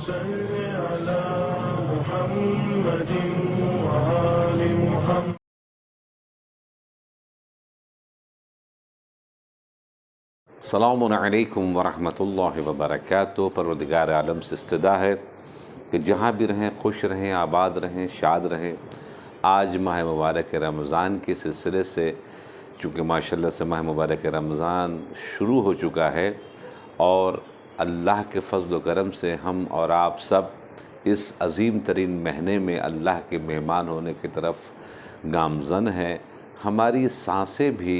صل على محمد وآل محمد. السلام علیکم ورحمۃ اللہ وبرکاتہ. پروردگار عالم سے استدعا ہے کہ جہاں بھی رہیں خوش رہیں، آباد رہیں، شاد رہیں. آج ماہ مبارک رمضان کے سلسلے سے، چونکہ ماشاءاللہ سے ماہ مبارک رمضان شروع ہو چکا ہے اور اللہ کے فضل و کرم سے ہم اور آپ سب اس عظیم ترین مہینے میں اللہ کے مہمان ہونے کی طرف گامزن ہیں. ہماری سانسیں بھی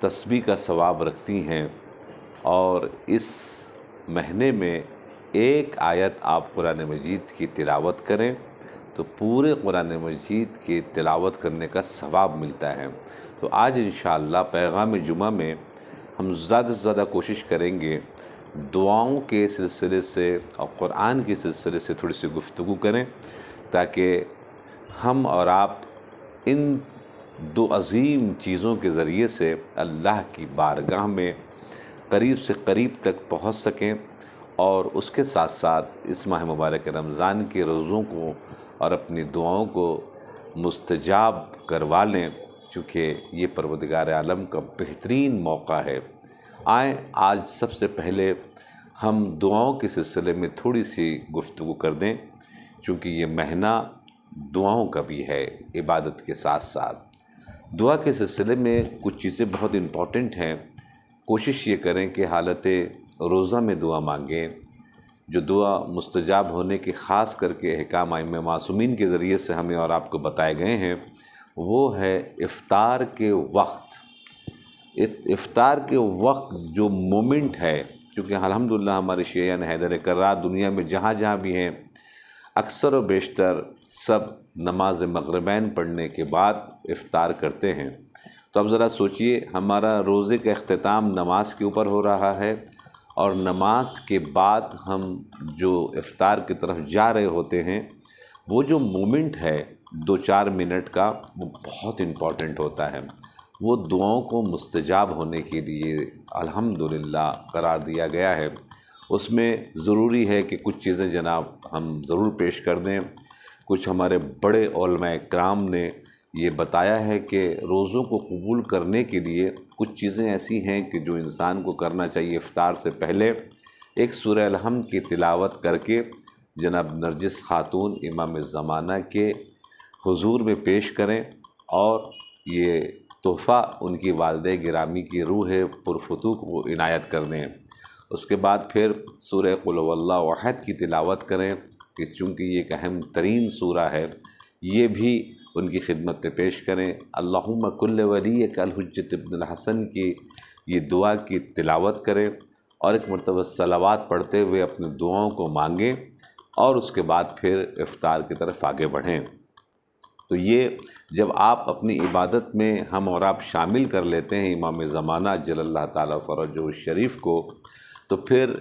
تسبیح کا ثواب رکھتی ہیں اور اس مہینے میں ایک آیت آپ قرآن مجید کی تلاوت کریں تو پورے قرآن مجید کی تلاوت کرنے کا ثواب ملتا ہے. تو آج انشاءاللہ پیغام جمعہ میں ہم زیادہ سے زیادہ کوشش کریں گے دعاؤں کے سلسلے سے اور قرآن کے سلسلے سے تھوڑی سی گفتگو کریں تاکہ ہم اور آپ ان دو عظیم چیزوں کے ذریعے سے اللہ کی بارگاہ میں قریب سے قریب تک پہنچ سکیں اور اس کے ساتھ ساتھ اس ماہ مبارک رمضان کے روزوں کو اور اپنی دعاؤں کو مستجاب کروا لیں، چونکہ یہ پروردگار عالم کا بہترین موقع ہے. آئیں آج سب سے پہلے ہم دعاؤں کے سلسلے میں تھوڑی سی گفتگو کر دیں، چونکہ یہ مہینہ دعاؤں کا بھی ہے عبادت کے ساتھ ساتھ. دعا کے سلسلے میں کچھ چیزیں بہت امپورٹنٹ ہیں. کوشش یہ کریں کہ حالت روزہ میں دعا مانگیں. جو دعا مستجاب ہونے کے خاص کر کے احکام ائمہ معصومین کے ذریعے سے ہمیں اور آپ کو بتائے گئے ہیں وہ ہے افطار کے وقت. افطار کے وقت جو مومنٹ ہے، چونکہ الحمدللہ ہمارے شیعان حیدر کرار دنیا میں جہاں جہاں بھی ہیں اکثر و بیشتر سب نماز مغربین پڑھنے کے بعد افطار کرتے ہیں. تو اب ذرا سوچئے، ہمارا روزے کا اختتام نماز کے اوپر ہو رہا ہے اور نماز کے بعد ہم جو افطار کی طرف جا رہے ہوتے ہیں، وہ جو مومنٹ ہے 2-4 منٹ کا، وہ بہت امپورٹنٹ ہوتا ہے. وہ دعاؤں کو مستجاب ہونے کے لیے الحمدللہ قرار دیا گیا ہے. اس میں ضروری ہے کہ کچھ چیزیں جناب ہم ضرور پیش کر دیں. کچھ ہمارے بڑے علماء کرام نے یہ بتایا ہے کہ روزوں کو قبول کرنے کے لیے کچھ چیزیں ایسی ہیں کہ جو انسان کو کرنا چاہیے. افطار سے پہلے ایک سورہ الحمد کی تلاوت کر کے جناب نرجس خاتون امام زمانہ کے حضور میں پیش کریں اور یہ تحفہ ان کی والدہ گرامی کی روح پرفتوح کو عنایت کر دیں. اس کے بعد پھر سورہ قل هو اللہ احد کی تلاوت کریں کہ چونکہ یہ ایک اہم ترین سورہ ہے، یہ بھی ان کی خدمت پہ پیش کریں. اللہم کل ولیک الحجۃ ابن الحسن کی یہ دعا کی تلاوت کریں اور ایک مرتبہ صلوات پڑھتے ہوئے اپنی دعاؤں کو مانگیں اور اس کے بعد پھر افطار کی طرف آگے بڑھیں. تو یہ جب آپ اپنی عبادت میں ہم اور آپ شامل کر لیتے ہیں امام زمانہ جل اللہ تعالیٰ فرجہ الشریف کو، تو پھر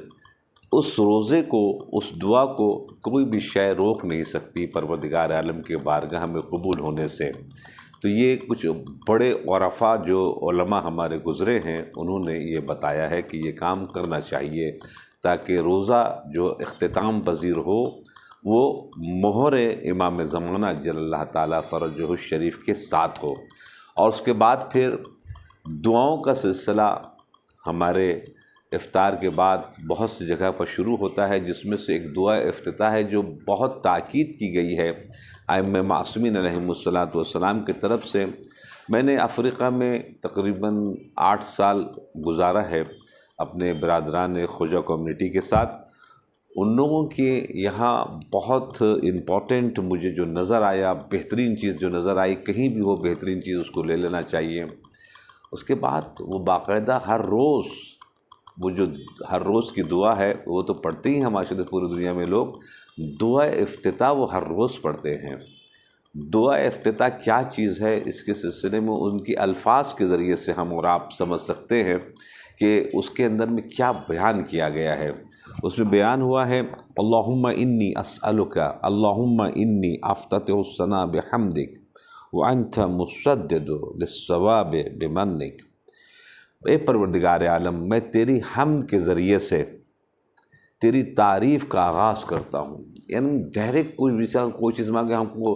اس روزے کو، اس دعا کو کوئی بھی شے روک نہیں سکتی پروردگار عالم کے بارگاہ میں قبول ہونے سے. تو یہ کچھ بڑے عرفاء جو علماء ہمارے گزرے ہیں انہوں نے یہ بتایا ہے کہ یہ کام کرنا چاہیے تاکہ روزہ جو اختتام پذیر ہو وہ مہر امام زمانہ جل اللہ تعالیٰ فرجہ الشریف کے ساتھ ہو. اور اس کے بعد پھر دعاؤں کا سلسلہ ہمارے افطار کے بعد بہت سی جگہ پر شروع ہوتا ہے، جس میں سے ایک دعا افتتاح ہے جو بہت تاکید کی گئی ہے ائمہ معصومین علیہم الصلاۃ والسلام کی طرف سے. میں نے افریقہ میں تقریباً 8 سال گزارا ہے اپنے برادران خواجہ کمیونٹی کے ساتھ. ان لوگوں کے یہاں بہت امپورٹنٹ مجھے جو نظر آیا، بہترین چیز جو نظر آئی، کہیں بھی وہ بہترین چیز اس کو لے لینا چاہیے. اس کے بعد وہ باقاعدہ ہر روز وہ جو ہر روز کی دعا ہے وہ تو پڑھتے ہی ہیں ماشاءاللہ پوری دنیا میں لوگ. دعا افتتاح وہ ہر روز پڑھتے ہیں. دعا افتتاح کیا چیز ہے اس کے سلسلے میں ان کی الفاظ کے ذریعے سے ہم اور آپ سمجھ سکتے ہیں کہ اس کے اندر میں کیا بیان کیا گیا ہے. اس میں بیان ہوا ہے اللہم انی اسألک، اللہم انی افتتح الثناء بحمدک وانت مسدد للصواب بمنک. اے پروردگار عالم، میں تیری حمد کے ذریعے سے تیری تعریف کا آغاز کرتا ہوں. یعنی ڈائریکٹ کوئی چیز مانگے، ہم کو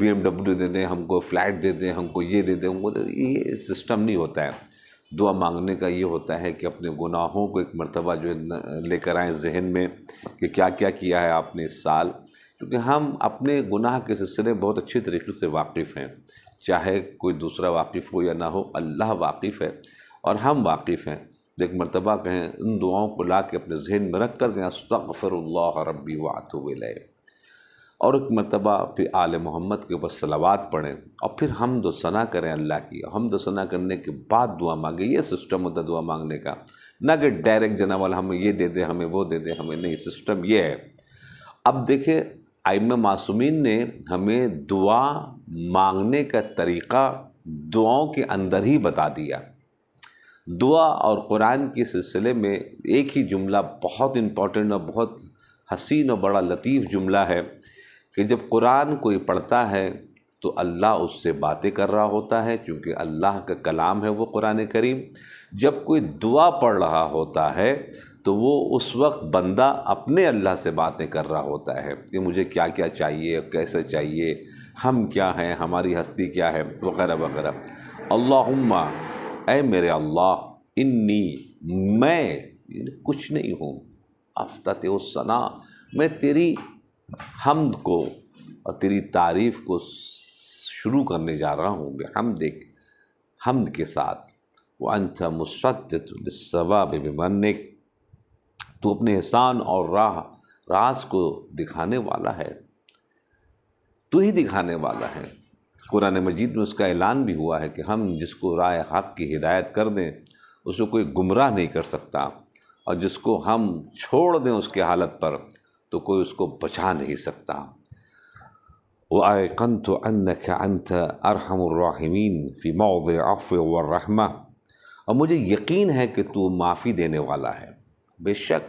BMW دے دیں، ہم کو فلیٹ دے دیں، ہم کو یہ دے دیں، یہ سسٹم نہیں ہوتا ہے. دعا مانگنے کا یہ ہوتا ہے کہ اپنے گناہوں کو ایک مرتبہ جو ہے لے کر آئیں ذہن میں کہ کیا کیا کیا ہے آپ نے اس سال. کیونکہ ہم اپنے گناہ کے سلسلے بہت اچھی طریقے سے واقف ہیں، چاہے کوئی دوسرا واقف ہو یا نہ ہو، اللہ واقف ہے اور ہم واقف ہیں. ایک مرتبہ کہیں ان دعاؤں کو لا کے اپنے ذہن میں رکھ کر کہیں استغفر اللہ ربی واتوب الیہ، اور ایک مرتبہ پھر آل محمد کے اوپر صلوات پڑھیں اور پھر حمد و ثنا کریں اللہ کی. حمد و ثنا کرنے کے بعد دعا مانگیں. یہ سسٹم ہوتا ہے دعا مانگنے کا، نہ کہ ڈائریکٹ جناب والا ہمیں یہ دے دے، ہمیں وہ دے دے، ہمیں نہیں. سسٹم یہ ہے. اب دیکھیں ائمہ معصومین نے ہمیں دعا مانگنے کا طریقہ دعاؤں کے اندر ہی بتا دیا. دعا اور قرآن کے سلسلے میں ایک ہی جملہ بہت امپورٹنٹ اور بہت حسین اور بڑا لطیف جملہ ہے کہ جب قرآن کوئی پڑھتا ہے تو اللہ اس سے باتیں کر رہا ہوتا ہے، چونکہ اللہ کا کلام ہے وہ قرآن کریم. جب کوئی دعا پڑھ رہا ہوتا ہے تو وہ اس وقت بندہ اپنے اللہ سے باتیں کر رہا ہوتا ہے کہ مجھے کیا کیا چاہیے، کیسے چاہیے، ہم کیا ہیں، ہماری ہستی کیا ہے، وغیرہ وغیرہ. اللہم، اے میرے اللہ، انی، میں کچھ نہیں ہوں، افتتح الثنا، میں تیری حمد کو اور تیری تعریف کو شروع کرنے جا رہا ہوں بحمدک، حمد کے ساتھ. وانت مصدق للثواب بمنک، تو اپنے احسان اور راز کو دکھانے والا ہے، تو ہی دکھانے والا ہے. قرآن مجید میں اس کا اعلان بھی ہوا ہے کہ ہم جس کو راہ حق کی ہدایت کر دیں اس کو کوئی گمراہ نہیں کر سکتا، اور جس کو ہم چھوڑ دیں اس کے حالت پر تو کوئی اس کو بچا نہیں سکتا. وَأَيْقَنْتُ أَنَّكَ أَنْتَ أَرْحَمُ الرَّاحِمِينَ فِي مَوْضِعِ الْعَفْوِ وَالرَّحْمَةِ، اور مجھے یقین ہے کہ تو معافی دینے والا ہے. بے شک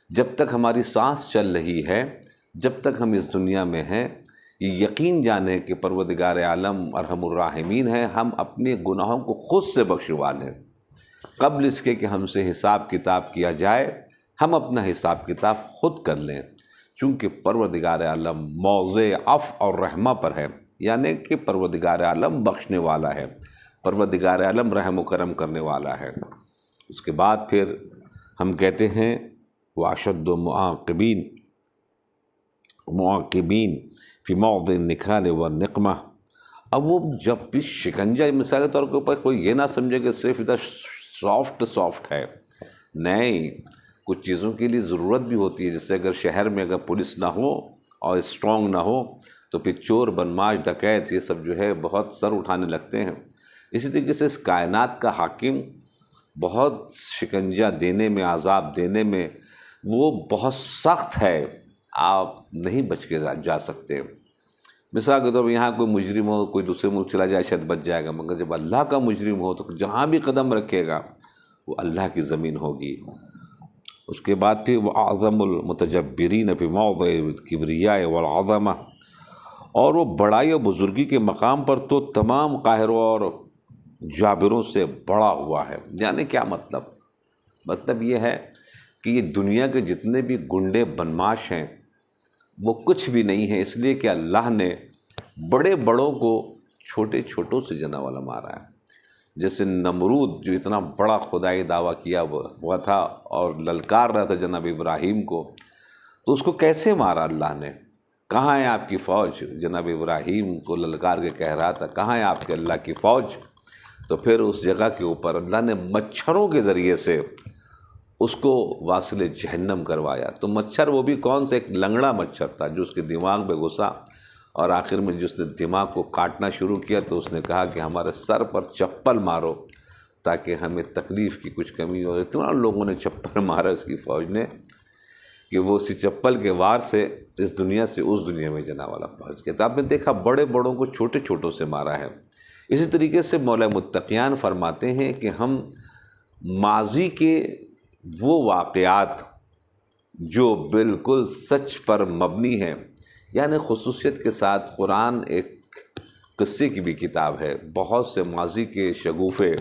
جب تک ہماری سانس چل رہی ہے، جب تک ہم اس دنیا میں ہیں، یہ یقین جانیں کہ پروردگار عالم ارحم الراحمین ہے. ہم اپنے گناہوں کو خود سے بخشوا لیں قبل اس کے کہ ہم سے حساب کتاب کیا جائے. ہم اپنا حساب کتاب خود کر لیں، چونکہ پروردگار عالم موضع عفو اور رحمہ پر ہے، یعنی کہ پروردگار عالم بخشنے والا ہے، پروردگار عالم رحم و کرم کرنے والا ہے. اس کے بعد پھر ہم کہتے ہیں واشد معاقبین فی موضع النکال والنقمہ. اب وہ جب بھی شکنجہ، مثال کے طور کے اوپر کوئی یہ نہ سمجھے کہ صرف ادھر سافٹ ہے، نہیں، کچھ چیزوں کے لیے ضرورت بھی ہوتی ہے. جیسے اگر شہر میں اگر پولیس نہ ہو اور اسٹرانگ نہ ہو تو پھر چور، بدماش، ڈکیت یہ سب جو ہے بہت سر اٹھانے لگتے ہیں. اسی طریقے سے اس کائنات کا حاکم بہت شکنجہ دینے میں، عذاب دینے میں وہ بہت سخت ہے، آپ نہیں بچ کے جا سکتے. مثال کے طور پر یہاں کوئی مجرم ہو، کوئی دوسرے ملک چلا جائے شاید بچ جائے گا، مگر جب اللہ کا مجرم ہو تو جہاں بھی قدم رکھے گا وہ اللہ کی زمین ہوگی. اس کے بعد پھر وہ اعظم المتجبرین فی موضع الکبریاء والعظمہ، اور وہ بڑائی اور بزرگی کے مقام پر تو تمام قاہروں اور جابروں سے بڑا ہوا ہے. یعنی کیا مطلب یہ ہے کہ یہ دنیا کے جتنے بھی گنڈے بدماش ہیں وہ کچھ بھی نہیں ہیں، اس لیے کہ اللہ نے بڑے بڑوں کو چھوٹے چھوٹوں سے جنا والا مارا ہے. جیسے نمرود جو اتنا بڑا خدائی دعویٰ کیا ہوا تھا اور للکار رہا تھا جناب ابراہیم کو، تو اس کو کیسے مارا اللہ نے؟ کہاں ہے آپ کی فوج؟ جناب ابراہیم کو للکار کے کہہ رہا تھا کہاں ہے آپ کے اللہ کی فوج؟ تو پھر اس جگہ کے اوپر اللہ نے مچھروں کے ذریعے سے اس کو واصل جہنم کروایا. تو مچھر وہ بھی کون سے؟ ایک لنگڑا مچھر تھا جو اس کے دماغ میں گھسا، اور آخر میں جس نے دماغ کو کاٹنا شروع کیا تو اس نے کہا کہ ہمارے سر پر چپل مارو تاکہ ہمیں تکلیف کی کچھ کمی ہو. اتنا لوگوں نے چپل مارا اس کی فوج نے کہ وہ اسی چپل کے وار سے اس دنیا سے اس دنیا میں جنا والا پہنچ گیا. تو آپ نے دیکھا بڑے بڑوں کو چھوٹے چھوٹوں سے مارا ہے. اسی طریقے سے مولا متقیان فرماتے ہیں کہ ہم ماضی کے وہ واقعات جو بالکل سچ پر مبنی ہیں، یعنی خصوصیت کے ساتھ قرآن ایک قصے کی بھی کتاب ہے، بہت سے ماضی کے شگوفے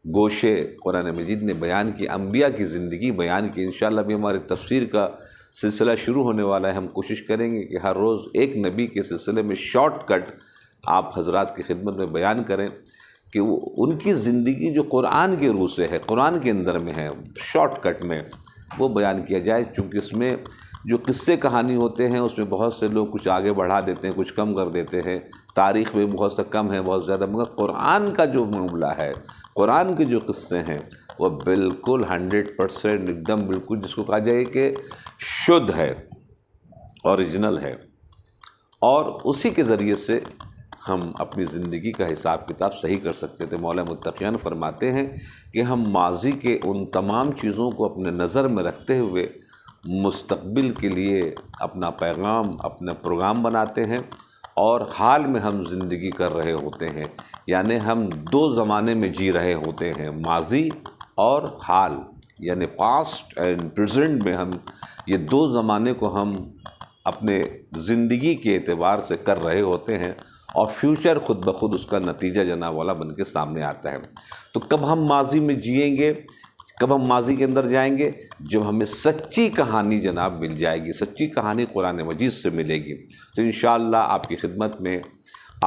گوشے قرآن مجید نے بیان کی، انبیاء کی زندگی بیان کی۔ انشاءاللہ بھی ہماری تفسیر کا سلسلہ شروع ہونے والا ہے۔ ہم کوشش کریں گے کہ ہر روز ایک نبی کے سلسلے میں شارٹ کٹ آپ حضرات کی خدمت میں بیان کریں کہ وہ ان کی زندگی جو قرآن کے روح سے ہے، قرآن کے اندر میں ہے، شارٹ کٹ میں وہ بیان کیا جائے، چونکہ اس میں جو قصے کہانی ہوتے ہیں اس میں بہت سے لوگ کچھ آگے بڑھا دیتے ہیں، کچھ کم کر دیتے ہیں، تاریخ میں بہت سا کم ہے، بہت زیادہ، مگر قرآن کا جو معاملہ ہے، قرآن کے جو قصے ہیں وہ بالکل 100% ایک دم بالکل جس کو کہا جائے کہ شدھ ہے، اوریجنل ہے، اور اسی کے ذریعے سے ہم اپنی زندگی کا حساب کتاب صحیح کر سکتے تھے۔ مولا متقیان فرماتے ہیں کہ ہم ماضی کے ان تمام چیزوں کو اپنے نظر میں رکھتے ہوئے مستقبل کے لیے اپنا پیغام، اپنا پروگرام بناتے ہیں، اور حال میں ہم زندگی کر رہے ہوتے ہیں، یعنی ہم دو زمانے میں جی رہے ہوتے ہیں، ماضی اور حال، یعنی پاسٹ اینڈ پریزنٹ میں ہم یہ دو زمانے کو ہم اپنے زندگی کے اعتبار سے کر رہے ہوتے ہیں، اور فیوچر خود بخود اس کا نتیجہ جناب والا بن کے سامنے آتا ہے۔ تو کب ہم ماضی میں جئیں گے، کب ہم ماضی کے اندر جائیں گے؟ جب ہمیں سچی کہانی جناب مل جائے گی، سچی کہانی قرآن مجید سے ملے گی۔ تو انشاءاللہ آپ کی خدمت میں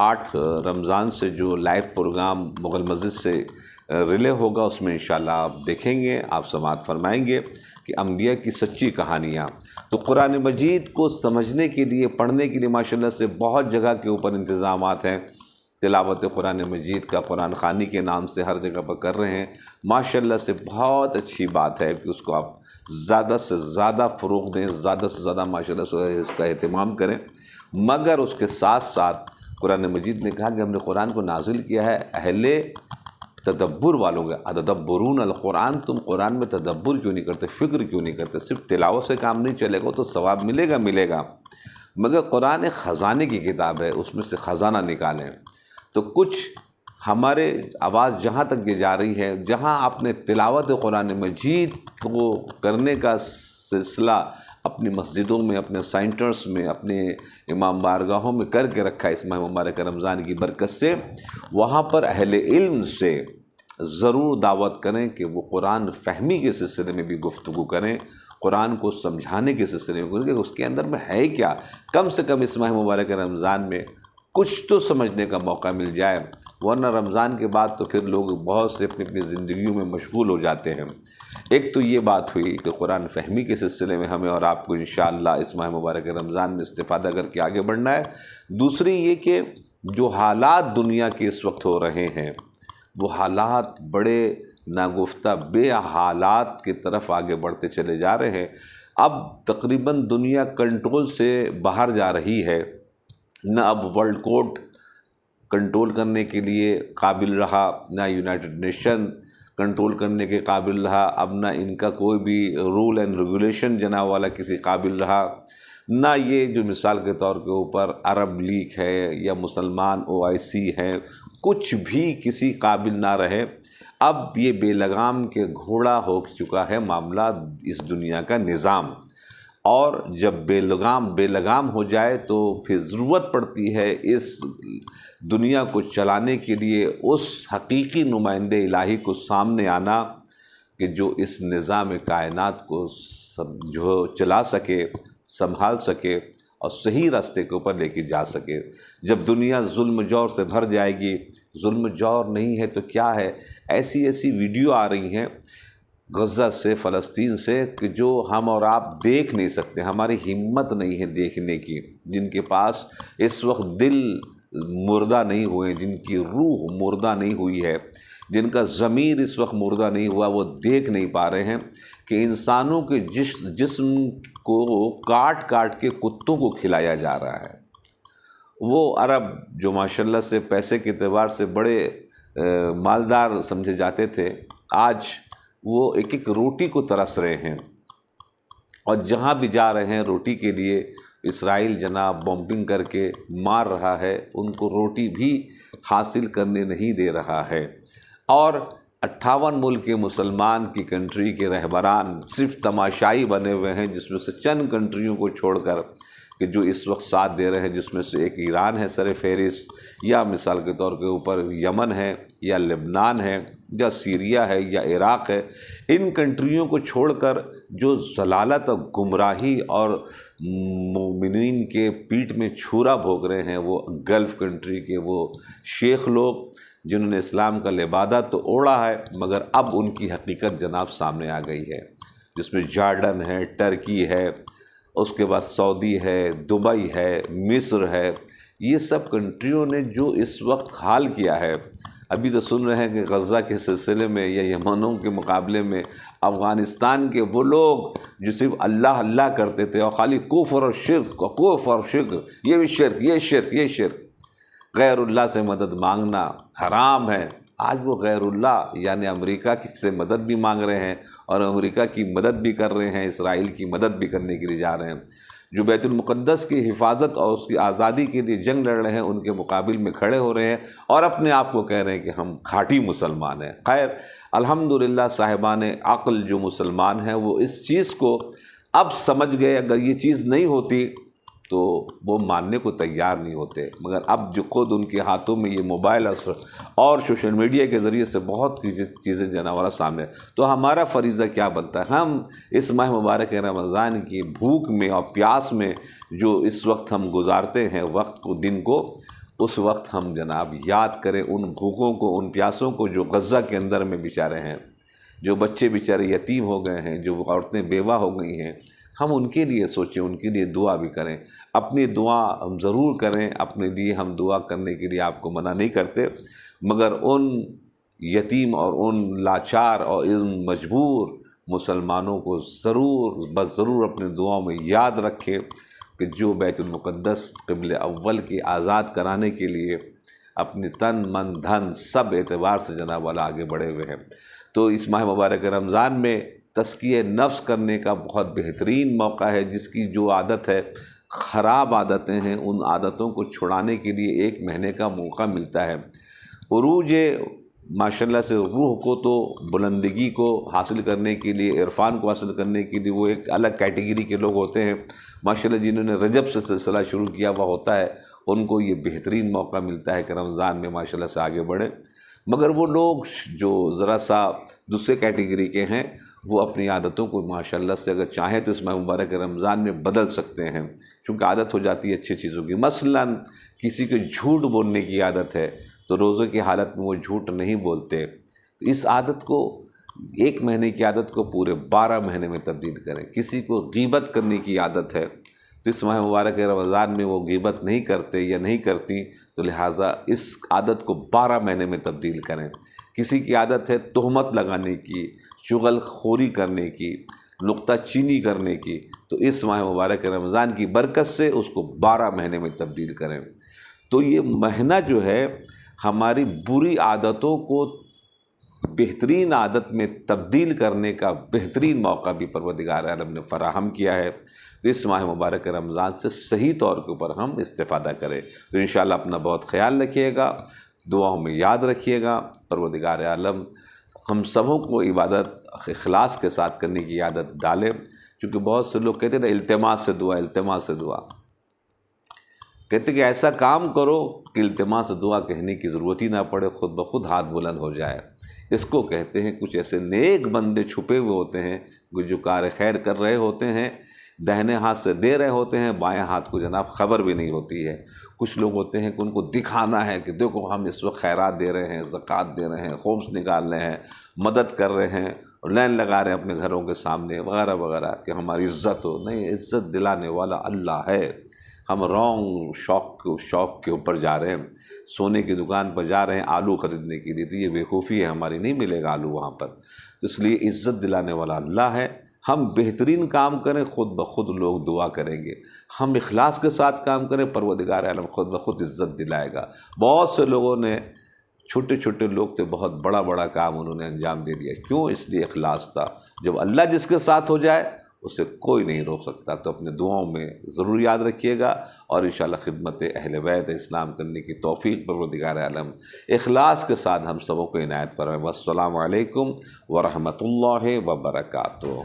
8 رمضان سے جو لائیو پروگرام مغل مسجد سے ریلے ہوگا، اس میں انشاءاللہ آپ دیکھیں گے، آپ سماعت فرمائیں گے کہ انبیاء کی سچی کہانیاں۔ تو قرآن مجید کو سمجھنے کے لیے، پڑھنے کے لیے ماشاءاللہ سے بہت جگہ کے اوپر انتظامات ہیں۔ تلاوت قرآن مجید کا قرآن خوانی کے نام سے ہر جگہ پر کر رہے ہیں، ماشاءاللہ سے بہت اچھی بات ہے کہ اس کو آپ زیادہ سے زیادہ فروغ دیں، زیادہ سے زیادہ ماشاءاللہ سے اس کا اہتمام کریں۔ مگر اس کے ساتھ ساتھ قرآن مجید نے کہا کہ ہم نے قرآن کو نازل کیا ہے اہل تدبر والوں کے، اتدبرون القرآن، تم قرآن میں تدبر کیوں نہیں کرتے، فکر کیوں نہیں کرتے؟ صرف تلاوت سے کام نہیں چلے گا، تو ثواب ملے گا، مگر قرآن ایک خزانے کی کتاب ہے، اس میں سے خزانہ نکالیں۔ تو کچھ ہمارے آواز جہاں تک یہ جا رہی ہے، جہاں آپ نے تلاوت قرآن مجید کو کرنے کا سلسلہ اپنی مسجدوں میں، اپنے سینٹرز میں، اپنے امام بارگاہوں میں کر کے رکھا ہے اس ماہ مبارک رمضان کی برکت سے، وہاں پر اہل علم سے ضرور دعوت کریں کہ وہ قرآن فہمی کے سلسلے میں بھی گفتگو کریں، قرآن کو سمجھانے کے سلسلے میں، کیونکہ اس کے اندر میں ہے کیا، کم سے کم اس ماہ مبارک رمضان میں کچھ تو سمجھنے کا موقع مل جائے، ورنہ رمضان کے بعد تو پھر لوگ بہت سے اپنی زندگیوں میں مشغول ہو جاتے ہیں۔ ایک تو یہ بات ہوئی کہ قرآن فہمی کے سلسلے میں ہمیں اور آپ کو انشاءاللہ اس ماہ مبارک رمضان میں استفادہ کر کے آگے بڑھنا ہے۔ دوسری یہ کہ جو حالات دنیا کے اس وقت ہو رہے ہیں، وہ حالات بڑے ناگفتہ بے حالات کی طرف آگے بڑھتے چلے جا رہے ہیں۔ اب تقریباً دنیا کنٹرول سے باہر جا رہی ہے، نہ اب ورلڈ کورٹ کنٹرول کرنے کے لیے قابل رہا، نہ یونائٹڈ نیشن کنٹرول کرنے کے قابل رہا، اب نہ ان کا کوئی بھی رول اینڈ ریگولیشن جناب والا کسی قابل رہا، نہ یہ جو مثال کے طور کے اوپر عرب لیگ ہے یا مسلمان OIC ہے، کچھ بھی کسی قابل نہ رہے۔ اب یہ بے لگام کے گھوڑا ہو چکا ہے معاملہ اس دنیا کا نظام، اور جب بے لگام ہو جائے تو پھر ضرورت پڑتی ہے اس دنیا کو چلانے کے لیے اس حقیقی نمائندے الہی کو سامنے آنا کہ جو اس نظام کائنات کو جو چلا سکے، سنبھال سکے اور صحیح راستے کے اوپر لے کے جا سکے۔ جب دنیا ظلم جور سے بھر جائے گی، ظلم جور نہیں ہے تو کیا ہے، ایسی ویڈیو آ رہی ہیں غزہ سے، فلسطین سے، کہ جو ہم اور آپ دیکھ نہیں سکتے، ہماری ہمت نہیں ہے دیکھنے کی، جن کے پاس اس وقت دل مردہ نہیں ہوئے، جن کی روح مردہ نہیں ہوئی ہے، جن کا ضمیر اس وقت مردہ نہیں ہوا، وہ دیکھ نہیں پا رہے ہیں کہ انسانوں کے جسم کو کاٹ کاٹ کے کتوں کو کھلایا جا رہا ہے۔ وہ عرب جو ماشاءاللہ سے پیسے کے اعتبار سے بڑے مالدار سمجھے جاتے تھے، آج وہ ایک ایک روٹی کو ترس رہے ہیں، اور جہاں بھی جا رہے ہیں روٹی کے لیے اسرائیل جناب بمبنگ کر کے مار رہا ہے، ان کو روٹی بھی حاصل کرنے نہیں دے رہا ہے۔ اور 58 ملک کے مسلمان کی کنٹری کے رہبران صرف تماشائی بنے ہوئے ہیں، جس میں سے چند کنٹریوں کو چھوڑ کر کہ جو اس وقت ساتھ دے رہے ہیں، جس میں سے ایک ایران ہے سر فہرست، یا مثال کے طور کے اوپر یمن ہے، یا لبنان ہے، یا سیریا ہے، یا عراق ہے، ان کنٹریوں کو چھوڑ کر جو ضلالت اور گمراہی اور مومنین کے پیٹ میں چھرا بھونک رہے ہیں، وہ گلف کنٹری کے وہ شیخ لوگ جنہوں نے اسلام کا لبادہ تو اوڑھا ہے، مگر اب ان کی حقیقت جناب سامنے آ گئی ہے، جس میں جارڈن ہے، ٹرکی ہے، اس کے بعد سعودی ہے، دبئی ہے، مصر ہے، یہ سب کنٹریوں نے جو اس وقت حال کیا ہے۔ ابھی تو سن رہے ہیں کہ غزہ کے سلسلے میں یا یمنوں کے مقابلے میں افغانستان کے وہ لوگ جو صرف اللہ اللہ کرتے تھے اور خالی کفر اور شرک یہ بھی شرک، یہ شرک، یہ شرک، غیر اللہ سے مدد مانگنا حرام ہے، آج وہ غیر اللہ یعنی امریکہ کی سے مدد بھی مانگ رہے ہیں اور امریکہ کی مدد بھی کر رہے ہیں، اسرائیل کی مدد بھی کرنے کے لیے جا رہے ہیں۔ جو بیت المقدس کی حفاظت اور اس کی آزادی کے لیے جنگ لڑ رہے ہیں، ان کے مقابل میں کھڑے ہو رہے ہیں اور اپنے آپ کو کہہ رہے ہیں کہ ہم کھاٹی مسلمان ہیں۔ خیر الحمدللہ صاحبان عقل جو مسلمان ہیں وہ اس چیز کو اب سمجھ گئے، اگر یہ چیز نہیں ہوتی تو وہ ماننے کو تیار نہیں ہوتے، مگر اب جو خود ان کے ہاتھوں میں یہ موبائل اور سوشل میڈیا کے ذریعے سے بہت چیزیں جانورہ سامنے، تو ہمارا فریضہ کیا بنتا ہے؟ ہم اس ماہ مبارک رمضان کی بھوک میں اور پیاس میں جو اس وقت ہم گزارتے ہیں وقت کو، دن کو، اس وقت ہم جناب یاد کریں ان بھوکوں کو، ان پیاسوں کو جو غزہ کے اندر میں بیچارے ہیں، جو بچے بیچارے یتیم ہو گئے ہیں، جو عورتیں بیوہ ہو گئی ہیں، ہم ان کے لیے سوچیں، ان کے لیے دعا بھی کریں۔ اپنی دعا ہم ضرور کریں، اپنے لیے ہم دعا کرنے کے لیے آپ کو منع نہیں کرتے، مگر ان یتیم اور ان لاچار اور ان مجبور مسلمانوں کو ضرور اپنی دعاؤں میں یاد رکھیں کہ جو بیت المقدس قبل اول کے آزاد کرانے کے لیے اپنی تن من دھن سب اعتبار سے جناب والا آگے بڑھے ہوئے ہیں۔ تو اس ماہ مبارک رمضان میں تزکیہ نفس کرنے کا بہت بہترین موقع ہے، جس کی جو عادت ہے، خراب عادتیں ہیں، ان عادتوں کو چھڑانے کے لیے ایک مہینے کا موقع ملتا ہے۔ عروج ماشاءاللہ سے روح کو تو بلندگی کو حاصل کرنے کے لیے، عرفان کو حاصل کرنے کے لیے وہ ایک الگ کیٹیگری کے لوگ ہوتے ہیں، ماشاءاللہ جنہوں نے رجب سے سلسلہ شروع کیا ہوا ہوتا ہے، ان کو یہ بہترین موقع ملتا ہے کہ رمضان میں ماشاءاللہ سے آگے بڑھیں۔ مگر وہ لوگ جو ذرا سا دوسرے کیٹیگری کے ہیں، وہ اپنی عادتوں کو ماشاءاللہ سے اگر چاہیں تو اس ماہ مبارک رمضان میں بدل سکتے ہیں، چونکہ عادت ہو جاتی ہے اچھی چیزوں کی۔ مثلاً کسی کو جھوٹ بولنے کی عادت ہے تو روزے کی حالت میں وہ جھوٹ نہیں بولتے، تو اس عادت کو، ایک مہینے کی عادت کو پورے 12 مہینے میں تبدیل کریں۔ کسی کو غیبت کرنے کی عادت ہے تو اس ماہ مبارک رمضان میں وہ غیبت نہیں کرتے یا نہیں کرتی، تو لہٰذا اس عادت کو 12 مہینے میں تبدیل کریں۔ کسی کی عادت ہے تہمت لگانے کی، چغل خوری کرنے کی، نکتہ چینی کرنے کی، تو اس ماہ مبارک رمضان کی برکت سے اس کو 12 مہینے میں تبدیل کریں۔ تو یہ مہینہ جو ہے ہماری بری عادتوں کو بہترین عادت میں تبدیل کرنے کا بہترین موقع بھی پروردگار عالم نے فراہم کیا ہے، تو اس ماہ مبارک رمضان سے صحیح طور کے اوپر ہم استفادہ کریں۔ تو انشاءاللہ اپنا بہت خیال رکھیے گا، دعاؤں میں یاد رکھیے گا، پروردگار عالم ہم سبوں کو عبادت اخلاص کے ساتھ کرنے کی عادت ڈالے، چونکہ بہت سے لوگ کہتے ہیں التماس سے دعا، التماس سے دعا، کہتے کہ ایسا کام کرو کہ التماس سے دعا کہنے کی ضرورت ہی نہ پڑے، خود بخود ہاتھ بلند ہو جائے۔ اس کو کہتے ہیں کچھ ایسے نیک بندے چھپے ہوئے ہوتے ہیں جو کار خیر کر رہے ہوتے ہیں، دہنے ہاتھ سے دے رہے ہوتے ہیں، بائیں ہاتھ کو جناب خبر بھی نہیں ہوتی ہے۔ کچھ لوگ ہوتے ہیں کہ ان کو دکھانا ہے کہ دیکھو ہم اس وقت خیرات دے رہے ہیں، زکوٰۃ دے رہے ہیں، خمس نکال رہے ہیں، مدد کر رہے ہیں، اور لائن لگا رہے ہیں اپنے گھروں کے سامنے وغیرہ وغیرہ کہ ہماری عزت ہو۔ نہیں، عزت دلانے والا اللہ ہے۔ ہم رونگ شوق کے اوپر جا رہے ہیں، سونے کی دکان پر جا رہے ہیں آلو خریدنے کے لیے، تو یہ بیوقوفی ہے ہماری، نہیں ملے گا آلو وہاں پر۔ تو اس لیے عزت دلانے والا اللہ ہے۔ ہم بہترین کام کریں، خود بخود لوگ دعا کریں گے۔ ہم اخلاص کے ساتھ کام کریں، پروردگار عالم خود بخود عزت دلائے گا۔ بہت سے لوگوں نے، چھوٹے چھوٹے لوگ تھے، بہت بڑا بڑا کام انہوں نے انجام دے دیا، کیوں؟ اس لیے اخلاص تھا۔ جب اللہ جس کے ساتھ ہو جائے اسے کوئی نہیں روک سکتا۔ تو اپنے دعاؤں میں ضرور یاد رکھیے گا، اور انشاءاللہ خدمت اہل بیت اسلام کرنے کی توفیق پروردگار عالم اخلاص کے ساتھ ہم سبوں کو عنایت فرمائے۔ والسلام علیکم ورحمۃ اللہ وبرکاتہ۔